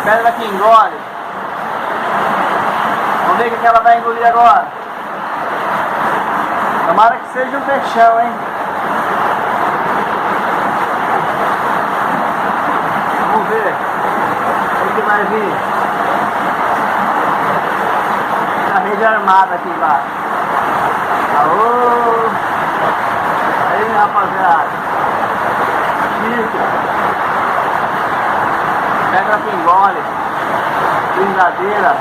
Pedra que engole. Vamos ver o que ela vai engolir agora. Tomara que seja um peixão, hein? Vamos ver o que vai vir. A rede armada aqui embaixo. Aô! Aí, rapaziada. Chique. Pedra que engole. Brincadeira.